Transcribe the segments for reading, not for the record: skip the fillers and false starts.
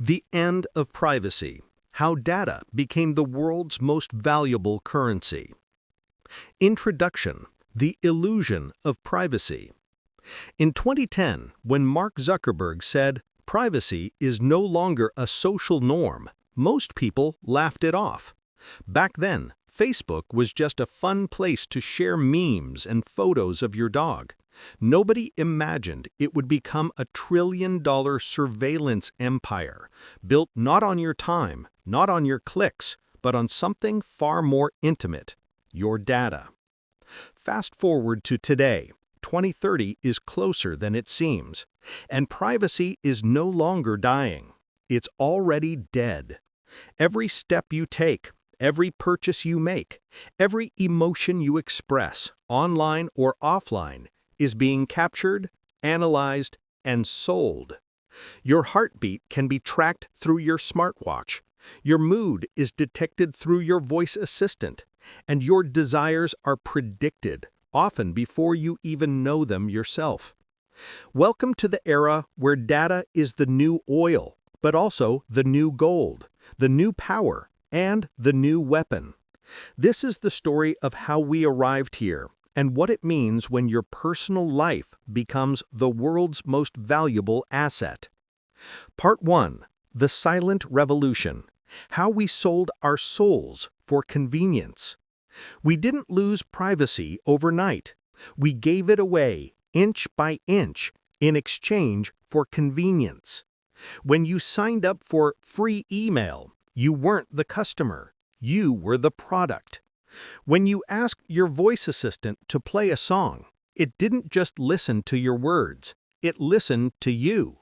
The End of Privacy: How Data Became the World's Most Valuable Currency. Introduction: The Illusion of Privacy. In 2010, when Mark Zuckerberg said, "Privacy is no longer a social norm," most people laughed it off. Back then, Facebook was just a fun place to share memes and photos of your dog. Nobody imagined it would become a trillion-dollar surveillance empire, built not on your time, not on your clicks, but on something far more intimate: your data. Fast forward to today. 2030 is closer than it seems, and privacy is no longer dying. It's already dead. Every step you take, every purchase you make, every emotion you express, online or offline, is being captured, analyzed, and sold. Your heartbeat can be tracked through your smartwatch. Your mood is detected through your voice assistant, and your desires are predicted, often before you even know them yourself. Welcome to the era where data is the new oil, but also the new gold, the new power, and the new weapon. This is the story of how we arrived here, and what it means when your personal life becomes the world's most valuable asset. Part 1. The Silent Revolution: How we sold our souls for convenience. We didn't lose privacy overnight. We gave it away, inch by inch, in exchange for convenience. When you signed up for free email, you weren't the customer. You were the product. When you asked your voice assistant to play a song, it didn't just listen to your words, it listened to you.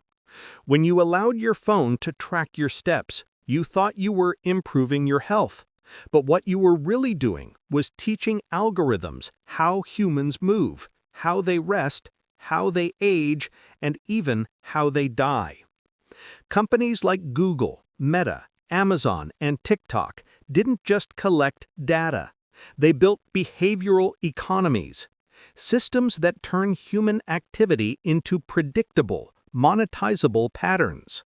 When you allowed your phone to track your steps, you thought you were improving your health. But what you were really doing was teaching algorithms how humans move, how they rest, how they age, and even how they die. Companies like Google, Meta, Amazon, and TikTok didn't just collect data. They built behavioral economies, systems that turn human activity into predictable, monetizable patterns.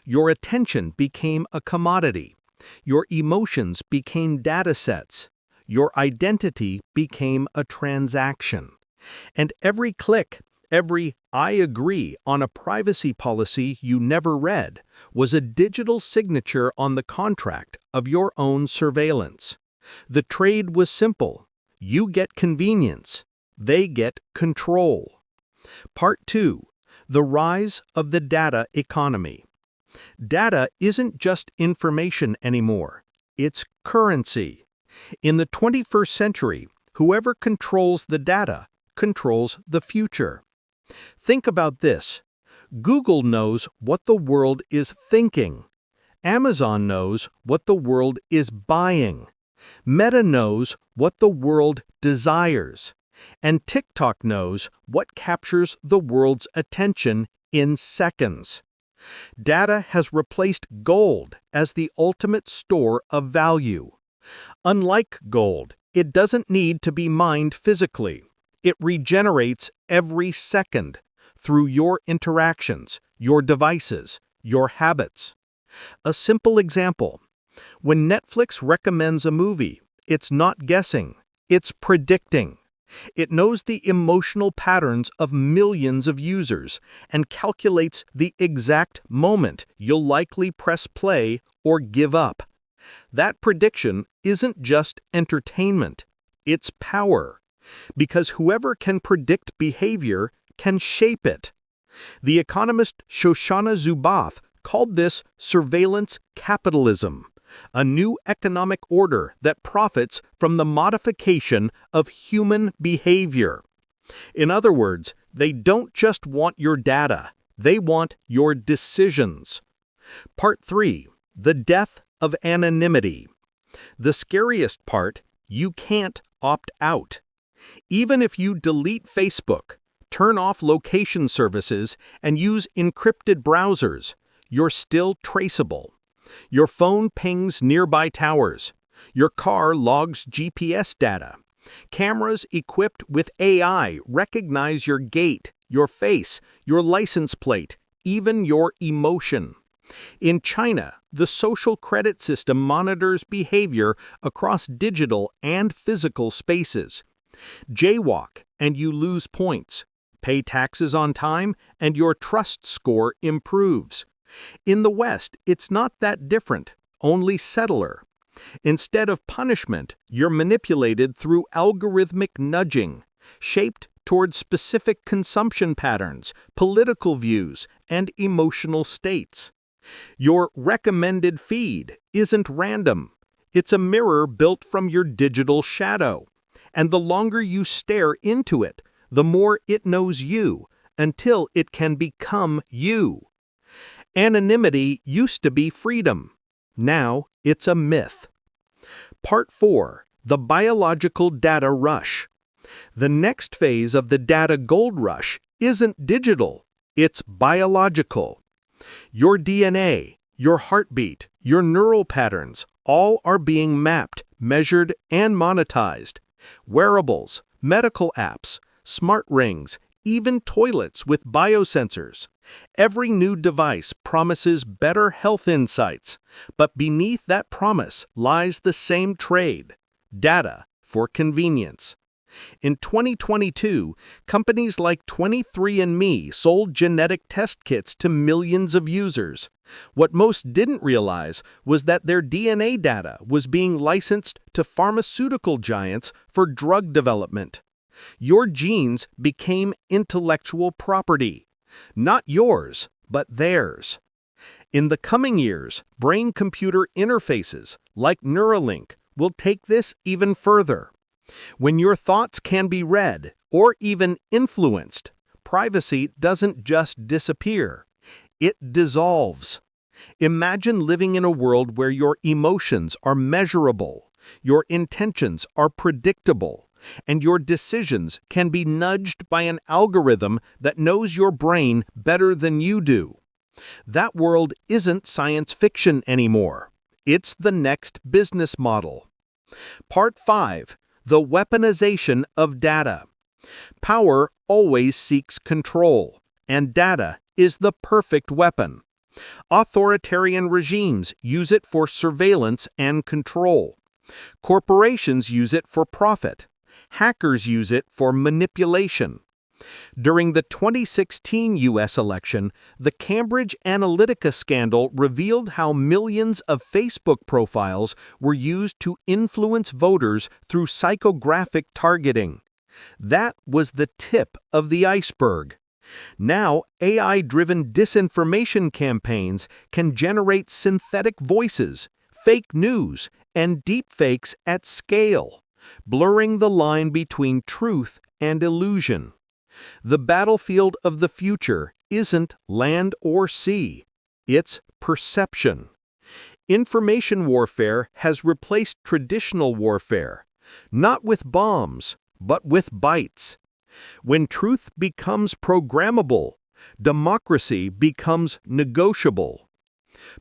Your attention became a commodity. Your emotions became data sets. Your identity became a transaction. And every click, every "I agree" on a privacy policy you never read, was a digital signature on the contract of your own surveillance. The trade was simple. You get convenience. They get control. Part 2. The Rise of the Data Economy. Data isn't just information anymore. It's currency. In the 21st century, whoever controls the data controls the future. Think about this. Google knows what the world is thinking. Amazon knows what the world is buying. Meta knows what the world desires. And TikTok knows what captures the world's attention in seconds. Data has replaced gold as the ultimate store of value. Unlike gold, it doesn't need to be mined physically. It regenerates every second through your interactions, your devices, your habits. A simple example: when Netflix recommends a movie, it's not guessing, it's predicting. It knows the emotional patterns of millions of users and calculates the exact moment you'll likely press play or give up. That prediction isn't just entertainment, it's power. Because whoever can predict behavior can shape it. The economist Shoshana Zuboff called this surveillance capitalism, a new economic order that profits from the modification of human behavior. In other words, they don't just want your data, they want your decisions. Part 3. The Death of Anonymity. The scariest part: you can't opt out. Even if you delete Facebook, turn off location services, and use encrypted browsers, you're still traceable. Your phone pings nearby towers. Your car logs GPS data. Cameras equipped with AI recognize your gait, your face, your license plate, even your emotion. In China, the social credit system monitors behavior across digital and physical spaces. Jaywalk and you lose points. Pay taxes on time and your trust score improves. In the West, it's not that different, only subtler. Instead of punishment, you're manipulated through algorithmic nudging, shaped toward specific consumption patterns, political views, and emotional states. Your recommended feed isn't random. It's a mirror built from your digital shadow. And the longer you stare into it, the more it knows you, until it can become you. Anonymity used to be freedom. Now it's a myth. Part 4. The Biological Data Rush. The next phase of the data gold rush isn't digital, it's biological. Your DNA, your heartbeat, your neural patterns, all are being mapped, measured, and monetized. Wearables, medical apps, smart rings, even toilets with biosensors. Every new device promises better health insights, but beneath that promise lies the same trade: data for convenience. In 2022, companies like 23andMe sold genetic test kits to millions of users. What most didn't realize was that their DNA data was being licensed to pharmaceutical giants for drug development. Your genes became intellectual property. Not yours, but theirs. In the coming years, brain-computer interfaces, like Neuralink, will take this even further. When your thoughts can be read, or even influenced, privacy doesn't just disappear. It dissolves. Imagine living in a world where your emotions are measurable, your intentions are predictable, and your decisions can be nudged by an algorithm that knows your brain better than you do. That world isn't science fiction anymore. It's the next business model. Part 5. The Weaponization of Data. Power always seeks control, and data is the perfect weapon. Authoritarian regimes use it for surveillance and control. Corporations use it for profit. Hackers use it for manipulation. During the 2016 U.S. election, the Cambridge Analytica scandal revealed how millions of Facebook profiles were used to influence voters through psychographic targeting. That was the tip of the iceberg. Now, AI-driven disinformation campaigns can generate synthetic voices, fake news, and deepfakes at scale, blurring the line between truth and illusion. The battlefield of the future isn't land or sea, it's perception. Information warfare has replaced traditional warfare, not with bombs, but with bytes. When truth becomes programmable, democracy becomes negotiable.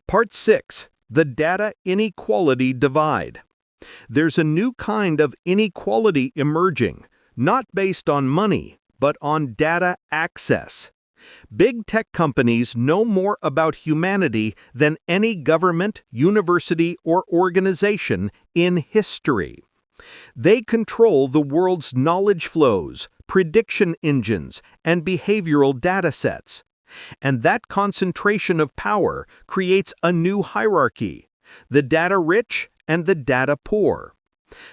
Part 6. The Data Inequality Divide. There's a new kind of inequality emerging, not based on money, but on data access. Big tech companies know more about humanity than any government, university, or organization in history. They control the world's knowledge flows, prediction engines, and behavioral data sets. And that concentration of power creates a new hierarchy: the data rich and the data poor.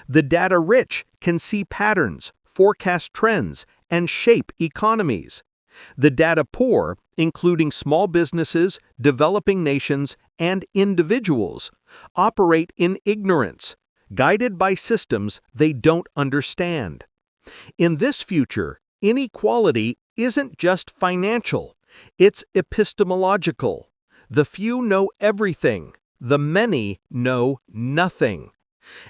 The data rich can see patterns, forecast trends, and shape economies. The data poor, including small businesses, developing nations, and individuals, operate in ignorance, guided by systems they don't understand. In this future, inequality isn't just financial, it's epistemological. The few know everything, the many know nothing.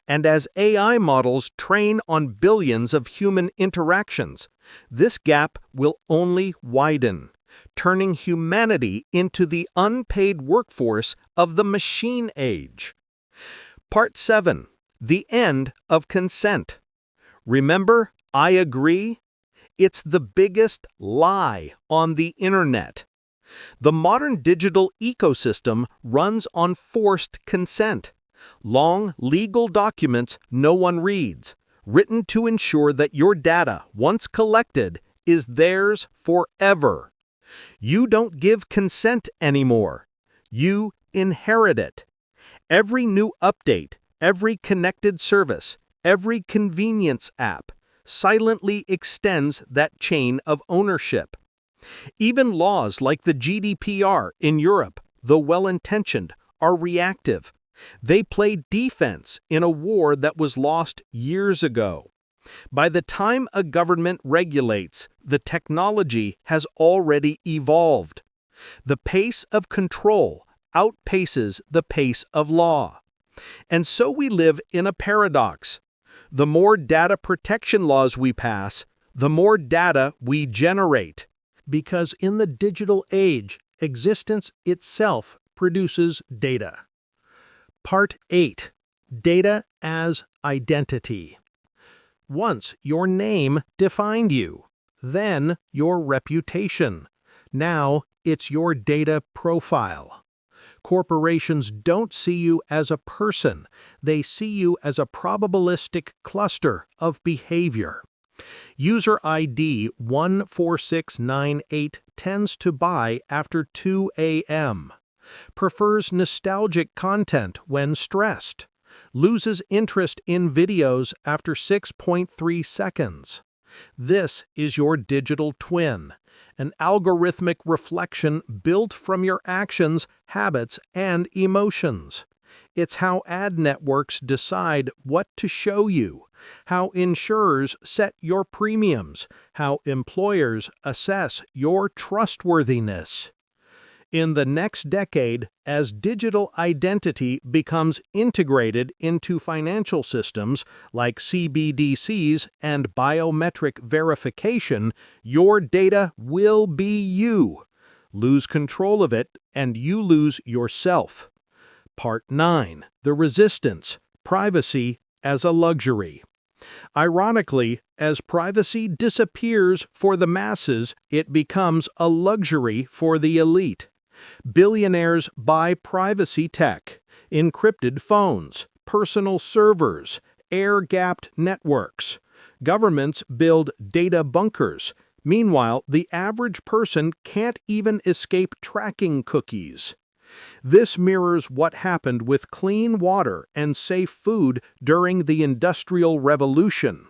And as AI models train on billions of human interactions, this gap will only widen, turning humanity into the unpaid workforce of the machine age. Part 7. The End of Consent. Remember, I agree? It's the biggest lie on the internet. The modern digital ecosystem runs on forced consent. Long, legal documents no one reads, written to ensure that your data, once collected, is theirs forever. You don't give consent anymore. You inherit it. Every new update, every connected service, every convenience app silently extends that chain of ownership. Even laws like the GDPR in Europe, though well-intentioned, are reactive. They play defense in a war that was lost years ago. By the time a government regulates, the technology has already evolved. The pace of control outpaces the pace of law. And so we live in a paradox. The more data protection laws we pass, the more data we generate. Because in the digital age, existence itself produces data. Part 8. Data as Identity. Once your name defined you, then your reputation. Now it's your data profile. Corporations don't see you as a person, they see you as a probabilistic cluster of behavior. User ID 14698 tends to buy after 2 a.m., prefers nostalgic content when stressed, loses interest in videos after 6.3 seconds. This is your digital twin, an algorithmic reflection built from your actions, habits, and emotions. It's how ad networks decide what to show you, how insurers set your premiums, how employers assess your trustworthiness. In the next decade, as digital identity becomes integrated into financial systems like CBDCs and biometric verification, your data will be you. Lose control of it, and you lose yourself. Part 9. The Resistance: Privacy as a Luxury. Ironically, as privacy disappears for the masses, it becomes a luxury for the elite. Billionaires buy privacy tech, encrypted phones, personal servers, air-gapped networks. Governments build data bunkers. Meanwhile, the average person can't even escape tracking cookies. This mirrors what happened with clean water and safe food during the Industrial Revolution.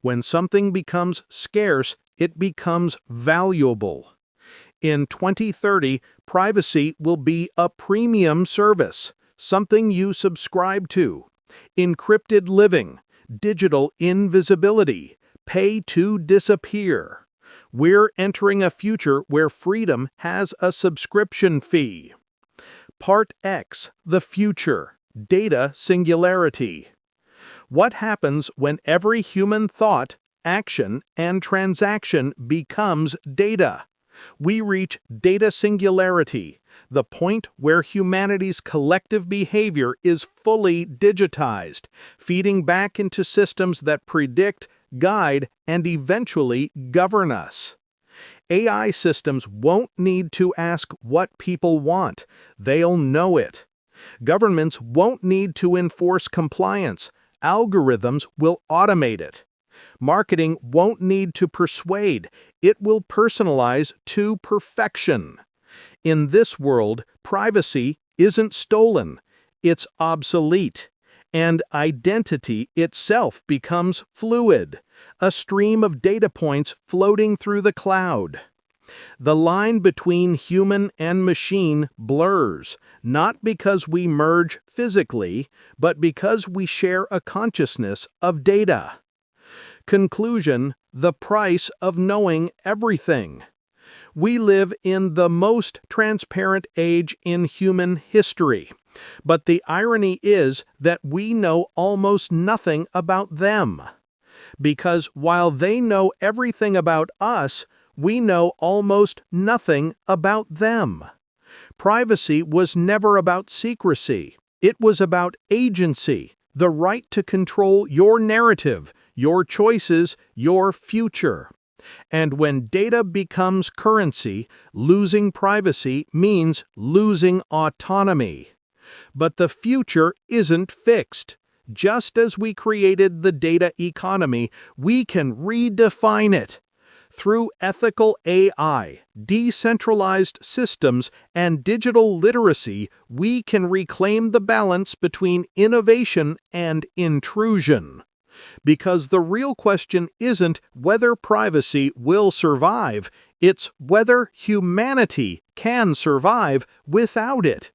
When something becomes scarce, it becomes valuable. In 2030, privacy will be a premium service, something you subscribe to. Encrypted living, digital invisibility, pay to disappear. We're entering a future where freedom has a subscription fee. Part X, the future: Data Singularity. What happens when every human thought, action, and transaction becomes data? We reach data singularity, the point where humanity's collective behavior is fully digitized, feeding back into systems that predict, guide, and eventually govern us. AI systems won't need to ask what people want. They'll know it. Governments won't need to enforce compliance. Algorithms will automate it. Marketing won't need to persuade. It will personalize to perfection. In this world, privacy isn't stolen. It's obsolete. And identity itself becomes fluid, a stream of data points floating through the cloud. The line between human and machine blurs, not because we merge physically, but because we share a consciousness of data. Conclusion: the price of knowing everything. We live in the most transparent age in human history, but the irony is that we know almost nothing about them. Because while they know everything about us, we know almost nothing about them. Privacy was never about secrecy. It was about agency, the right to control your narrative, your choices, your future. And when data becomes currency, losing privacy means losing autonomy. But the future isn't fixed. Just as we created the data economy, we can redefine it. Through ethical AI, decentralized systems, and digital literacy, we can reclaim the balance between innovation and intrusion. Because the real question isn't whether privacy will survive, it's whether humanity can survive without it.